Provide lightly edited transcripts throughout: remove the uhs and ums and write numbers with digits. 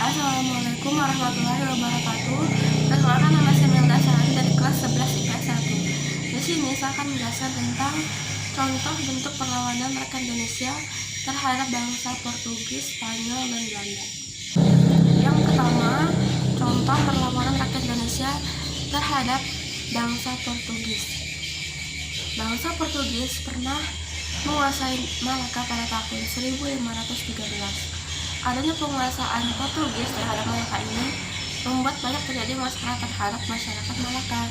Assalamualaikum warahmatullahi wabarakatuh. Perkenalkan, nama saya Melda Sari dari kelas 11 IPS 1. Di sini saya akan menjelaskan tentang contoh bentuk perlawanan rakyat Indonesia terhadap bangsa Portugis, Spanyol, dan Belanda. Yang pertama, contoh perlawanan rakyat Indonesia terhadap bangsa Portugis. Bangsa Portugis pernah menguasai Malaka pada tahun 1513. Adanya penguasaan Portugis terhadap Malaka ini membuat banyak terjadi masalah terhadap masyarakat Malaka.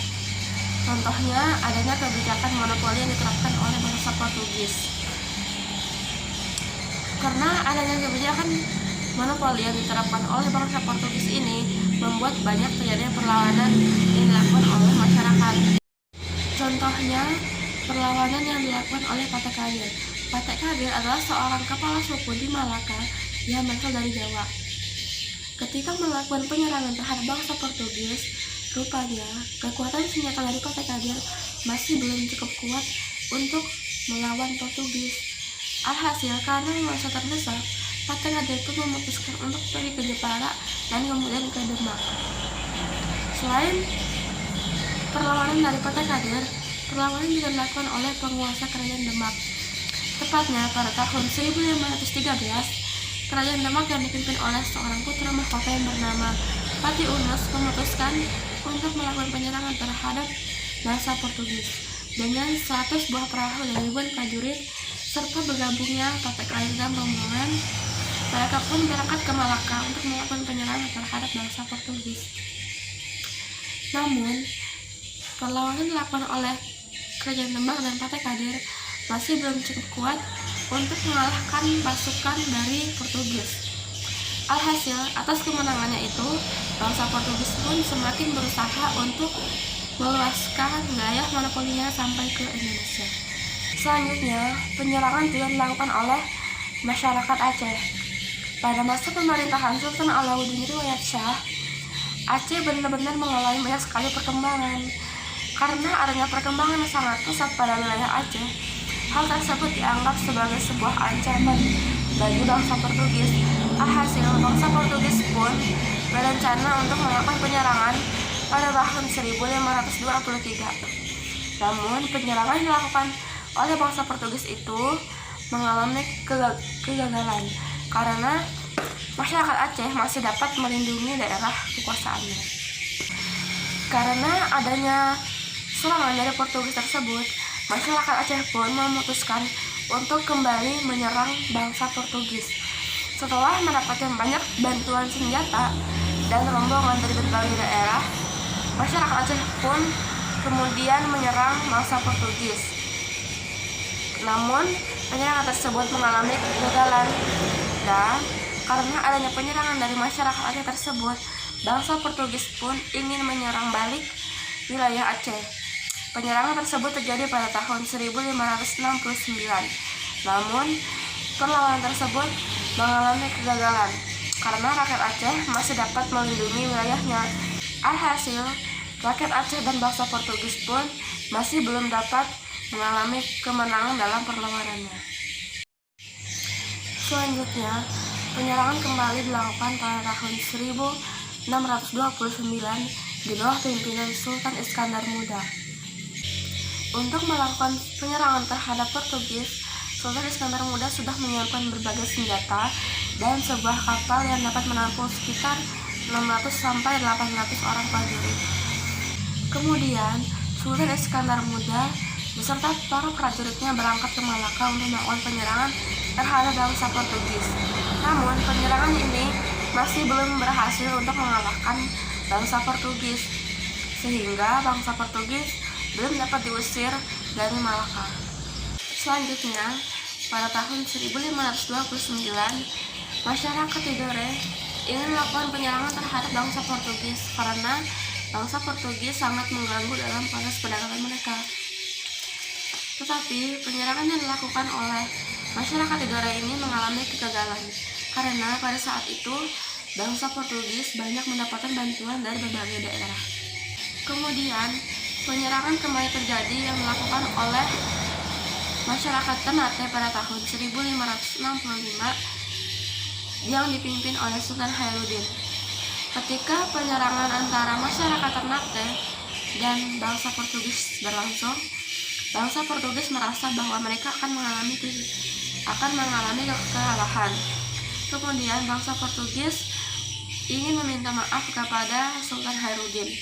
Contohnya, adanya kebijakan monopoli yang diterapkan oleh bangsa Portugis. Karena adanya kebijakan monopoli yang diterapkan oleh bangsa Portugis ini membuat banyak terjadi perlawanan yang dilakukan oleh masyarakat. Contohnya, perlawanan yang dilakukan oleh Patek Kadir. Patek Kadir adalah seorang kepala suku di Malaka yang berasal dari Jawa. Ketika melakukan penyerangan terhadap bangsa Portugis, rupanya kekuatan senjata dari Patek Kadir masih belum cukup kuat untuk melawan Portugis. Alhasil, karena merasa terdesak, Patek Kadir pun memutuskan untuk pergi ke Jepara dan kemudian ke Demak. Selain perlawanan dari Patek Kadir, perlawanan juga dilakukan oleh penguasa kerajaan Demak. Tepatnya pada tahun 1513, kerajaan Demak yang dipimpin oleh seorang putra mahkota yang bernama Pati Unus memutuskan untuk melakukan penyerangan terhadap bangsa Portugis dengan 100 buah perahu dan ribuan prajurit serta bergabungnya Patek Kadir dan rombongan. Mereka pun berangkat ke Malaka untuk melakukan penyerangan terhadap bangsa Portugis. Namun, perlawanan dilakukan oleh kerajaan Demak dan Patek Kadir masih belum cukup kuat untuk mengalahkan pasukan dari Portugis. Alhasil, atas kemenangannya itu, bangsa Portugis pun semakin berusaha untuk meluaskan wilayah monopolinya sampai ke Indonesia. Selanjutnya, penyerangan juga dilakukan oleh masyarakat Aceh. Pada masa pemerintahan Sultan Alauddin Riwayat Shah, Aceh benar-benar mengalami banyak sekali perkembangan. Karena adanya perkembangan yang sangat pesat pada wilayah Aceh, hal tersebut dianggap sebagai sebuah ancaman bagi bangsa Portugis. Alhasil, bangsa Portugis pun berencana untuk melakukan penyerangan pada tahun 1523. Namun, penyerangan yang dilakukan oleh bangsa Portugis itu mengalami kegagalan karena masyarakat Aceh masih dapat melindungi daerah kekuasaannya. Karena adanya serangan dari Portugis tersebut, masyarakat Aceh pun memutuskan untuk kembali menyerang bangsa Portugis. Setelah mendapatkan banyak bantuan senjata dan rombongan dari berbagai daerah, masyarakat Aceh pun kemudian menyerang bangsa Portugis. Namun, penyerangan tersebut mengalami kegagalan dan karena adanya penyerangan dari masyarakat Aceh tersebut, bangsa Portugis pun ingin menyerang balik wilayah Aceh. Penyerangan tersebut terjadi pada tahun 1569. Namun, perlawanan tersebut mengalami kegagalan karena rakyat Aceh masih dapat melindungi wilayahnya. Alhasil, rakyat Aceh dan bangsa Portugis pun masih belum dapat mengalami kemenangan dalam perlawanannya. Selanjutnya, penyerangan kembali dilakukan pada tahun 1629 di bawah pimpinan Sultan Iskandar Muda. Untuk melakukan penyerangan terhadap Portugis, Sultan Iskandar Muda sudah menyiapkan berbagai senjata dan sebuah kapal yang dapat menampung sekitar 600-800 orang prajurit. Kemudian, Sultan Iskandar Muda beserta para prajuritnya berangkat ke Malaka untuk melakukan penyerangan terhadap bangsa Portugis. Namun, penyerangan ini masih belum berhasil untuk mengalahkan bangsa Portugis, sehingga bangsa Portugis belum dapat diusir dari Malaka. Selanjutnya, pada tahun 1529, masyarakat Tidore ingin melakukan penyerangan terhadap bangsa Portugis karena bangsa Portugis sangat mengganggu dalam proses perdagangan mereka. Tetapi, penyerangan yang dilakukan oleh masyarakat Tidore ini mengalami kegagalan karena pada saat itu bangsa Portugis banyak mendapatkan bantuan dari berbagai daerah. Kemudian, penyerangan kembali terjadi yang dilakukan oleh masyarakat Ternate pada tahun 1565 yang dipimpin oleh Sultan Khairuddin. Ketika penyerangan antara masyarakat Ternate dan bangsa Portugis berlangsung, bangsa Portugis merasa bahwa mereka akan mengalami kekalahan. Kemudian bangsa Portugis ingin meminta maaf kepada Sultan Hairudin.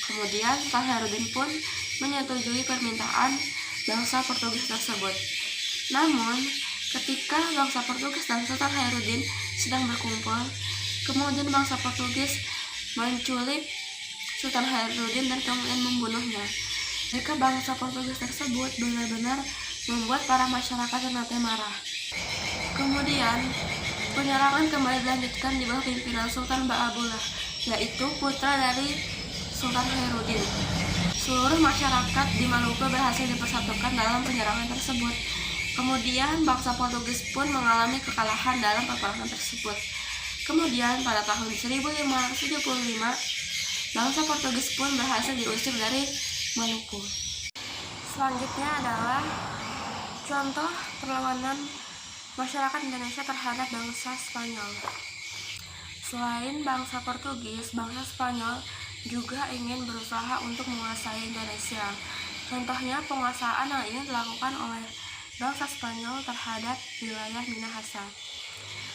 Kemudian Sultan Hairudin pun menyetujui permintaan bangsa Portugis tersebut. Namun, ketika bangsa Portugis dan Sultan Hairudin sedang berkumpul, kemudian bangsa Portugis menculik Sultan Hairudin dan kemudian membunuhnya. Jika bangsa Portugis tersebut benar-benar membuat para masyarakat Ternate marah. Kemudian, penyerangan kembali dilanjutkan di bawah pimpinan Sultan Baabullah, yaitu putra dari Sultan Hairudin. Seluruh masyarakat di Maluku berhasil dipersatukan dalam penyerangan tersebut. Kemudian bangsa Portugis pun mengalami kekalahan dalam peperangan tersebut. Kemudian pada tahun 1575, bangsa Portugis pun berhasil diusir dari Maluku. Selanjutnya adalah contoh perlawanan masyarakat Indonesia terhadap bangsa Spanyol. Selain bangsa Portugis, bangsa Spanyol juga ingin berusaha untuk menguasai Indonesia. Contohnya penguasaan yang ingin dilakukan oleh bangsa Spanyol terhadap wilayah Minahasa.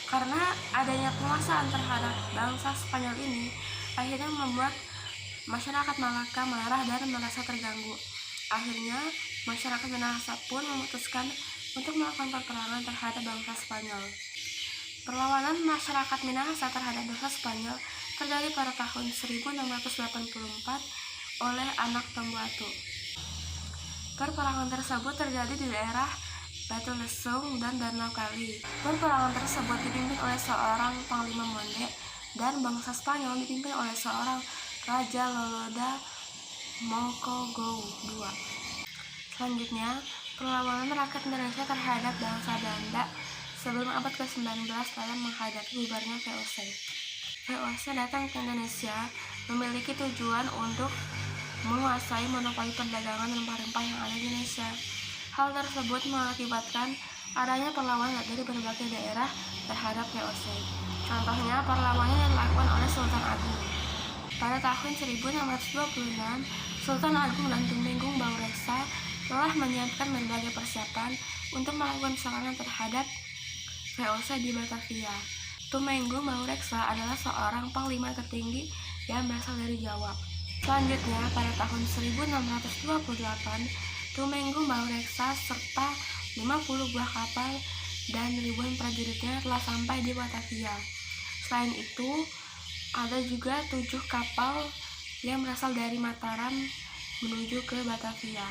Karena adanya penguasaan terhadap bangsa Spanyol ini akhirnya membuat masyarakat Malaka marah dan merasa terganggu. Akhirnya masyarakat Minahasa pun memutuskan untuk melakukan peperangan terhadap bangsa Spanyol. Perlawanan masyarakat Minahasa terhadap bangsa Spanyol terjadi pada tahun 1684 oleh anak Tambuatu. Peperangan tersebut terjadi di daerah Batu Lesung dan Danau Kali. Peperangan tersebut dipimpin oleh seorang Panglima Monde dan bangsa Spanyol dipimpin oleh seorang Raja Loloda Mongkogou II. Selanjutnya, perlawanan rakyat Indonesia terhadap bangsa Belanda sebelum abad ke-19 dalam menghadapi bubarnya VOC. VOC datang ke Indonesia memiliki tujuan untuk menguasai monopoli perdagangan rempah-rempah yang ada di Indonesia. Hal tersebut mengakibatkan adanya perlawanan dari berbagai daerah terhadap VOC. Contohnya perlawanan yang dilakukan oleh Sultan Agung. Pada tahun 1626, Sultan Agung dan Tumenggung Baureksa telah menyiapkan berbagai persiapan untuk melakukan serangan terhadap VOC di Batavia. Tumenggung Baureksa adalah seorang panglima tertinggi yang berasal dari Jawa. Selanjutnya, pada tahun 1628, Tumenggung Baureksa serta 50 buah kapal dan ribuan prajuritnya telah sampai di Batavia. Selain itu, ada juga 7 kapal yang berasal dari Mataram menuju ke Batavia.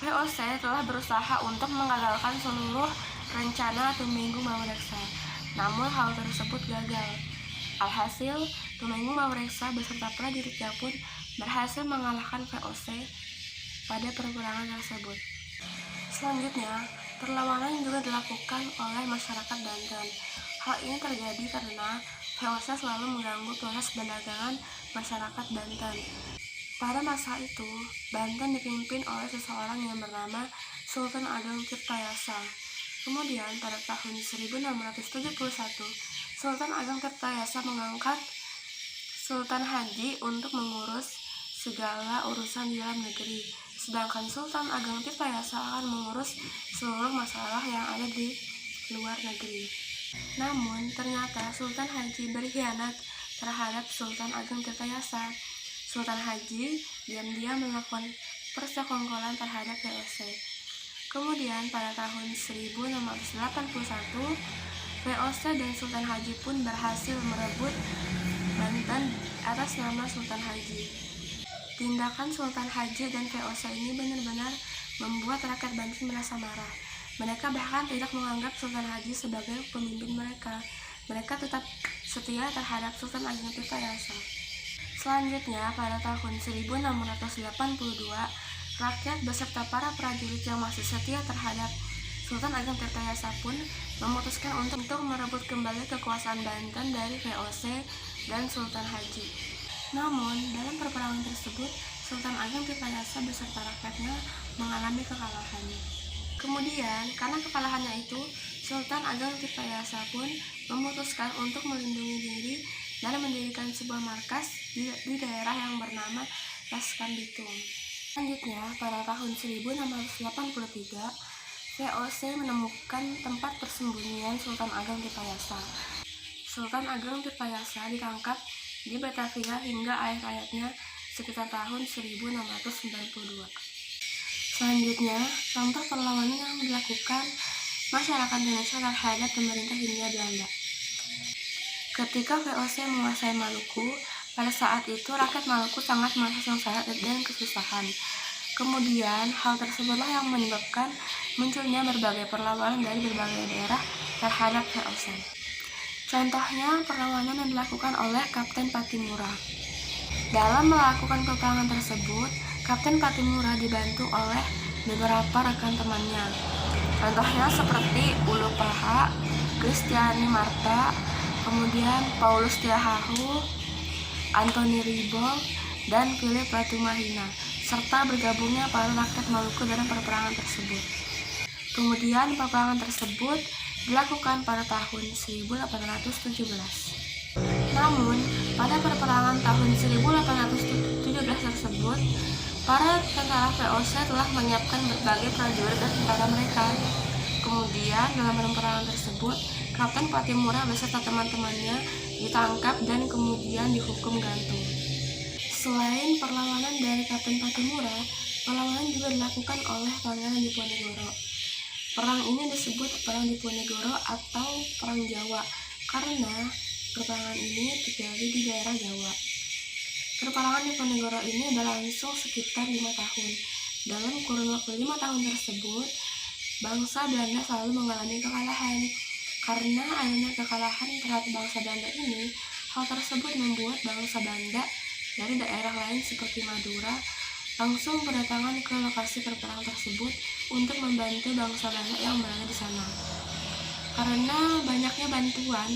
VOC telah berusaha untuk mengagalkan seluruh rencana Tumenggung Baureksa, namun hal tersebut gagal. Alhasil, Tumenggung Baureksa beserta prajuritnya pun berhasil mengalahkan VOC pada peperangan tersebut. Selanjutnya, perlawanan juga dilakukan oleh masyarakat Banten. Hal ini terjadi karena VOC selalu mengganggu proses perdagangan masyarakat Banten. Pada masa itu, Banten dipimpin oleh seseorang yang bernama Sultan Ageng Tirtayasa. Kemudian, pada tahun 1671, Sultan Ageng Tirtayasa mengangkat Sultan Haji untuk mengurus segala urusan di dalam negeri, sedangkan Sultan Ageng Tirtayasa akan mengurus seluruh masalah yang ada di luar negeri. Namun, ternyata Sultan Haji berkhianat terhadap Sultan Ageng Tirtayasa. Sultan Haji diam-diam melakukan persekongkolan terhadap VOC. Kemudian pada tahun 1681, VOC dan Sultan Haji pun berhasil merebut Banten atas nama Sultan Haji. Tindakan Sultan Haji dan VOC ini benar-benar membuat rakyat Banten merasa marah. Mereka bahkan tidak menganggap Sultan Haji sebagai pemimpin mereka. Mereka tetap setia terhadap Sultan Ageng Tirtayasa. Selanjutnya, pada tahun 1682, rakyat beserta para prajurit yang masih setia terhadap Sultan Ageng Tirtayasa pun memutuskan untuk merebut kembali kekuasaan Banten dari VOC dan Sultan Haji. Namun, dalam peperangan tersebut, Sultan Ageng Tirtayasa beserta rakyatnya mengalami kekalahan. Kemudian, karena kekalahannya itu, Sultan Ageng Tirtayasa pun memutuskan untuk melindungi diri dan dan mendirikan sebuah markas di daerah yang bernama Laskam Bitung. Selanjutnya, pada tahun 1683, VOC menemukan tempat persembunyian Sultan Ageng Tirtayasa. Sultan Ageng Tirtayasa ditangkap di Batavia hingga akhir hayatnya sekitar tahun 1692. Selanjutnya, contoh perlawanan yang dilakukan masyarakat Indonesia terhadap pemerintah Hindia Belanda. Ketika VOC menguasai Maluku, pada saat itu rakyat Maluku sangat merasa sengsara dan kesusahan. Kemudian, hal tersebutlah yang menyebabkan munculnya berbagai perlawanan dari berbagai daerah terhadap VOC. Contohnya, perlawanan yang dilakukan oleh Kapten Patimura. Dalam melakukan peperangan tersebut, Kapten Patimura dibantu oleh beberapa rekan temannya. Contohnya seperti Ulu Paha, Kristiani Marta, kemudian Paulus Tiahahu, Antoni Ribol, dan Philip Latumahina, serta bergabungnya para rakyat Maluku dalam peperangan tersebut. Kemudian peperangan tersebut dilakukan pada tahun 1817. Namun, pada peperangan tahun 1817 tersebut, para tentara VOC telah menyiapkan berbagai prajurit dan tentara mereka. Kemudian, dalam peperangan tersebut, Kapten Patimura beserta teman-temannya ditangkap dan kemudian dihukum gantung. Selain perlawanan dari Kapten Patimura, perlawanan juga dilakukan oleh Pangeran Diponegoro. Perang ini disebut Perang Diponegoro atau Perang Jawa karena peperangan ini terjadi di daerah Jawa. Peperangan Diponegoro ini berlangsung sekitar 5 tahun. Dalam kurun waktu 5 tahun tersebut, bangsa Belanda selalu mengalami kekalahan. Karena adanya kekalahan terhadap bangsa Belanda ini, hal tersebut membuat bangsa Belanda dari daerah lain seperti Madura langsung berdatangan ke lokasi perperangan tersebut untuk membantu bangsa Belanda yang berada di sana. Karena banyaknya bantuan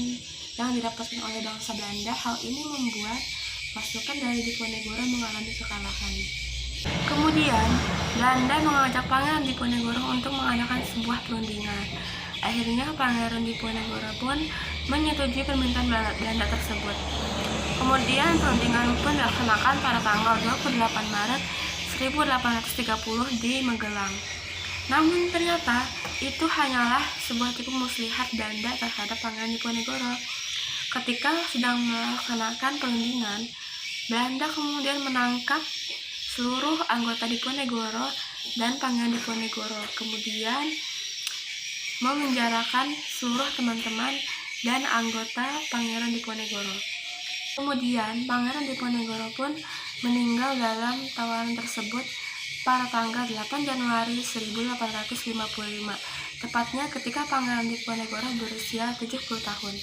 yang didapatkan oleh bangsa Belanda, hal ini membuat pasukan dari Diponegoro mengalami kekalahan. Kemudian, Belanda mengajak Pangeran Diponegoro untuk mengadakan sebuah perundingan. Akhirnya, Pangeran Diponegoro pun menyetujui permintaan Belanda tersebut. Kemudian, perundingan pun dilaksanakan pada tanggal 28 Maret 1830 di Magelang. Namun ternyata itu hanyalah sebuah tipu muslihat Belanda terhadap Pangeran Diponegoro. Ketika sedang melaksanakan perundingan, Belanda kemudian menangkap seluruh anggota Diponegoro dan Pangeran Diponegoro, kemudian memenjarakan seluruh teman-teman dan anggota Pangeran Diponegoro. Kemudian Pangeran Diponegoro pun meninggal dalam tawanan tersebut pada tanggal 8 Januari 1855, tepatnya ketika Pangeran Diponegoro berusia 70 tahun.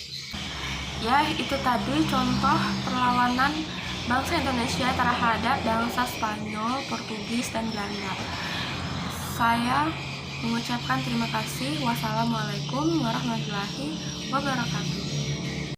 Ya, itu tadi contoh perlawanan bangsa Indonesia terhadap bangsa Spanyol, Portugis, dan Belanda. Saya mengucapkan terima kasih. Wassalamualaikum warahmatullahi wabarakatuh.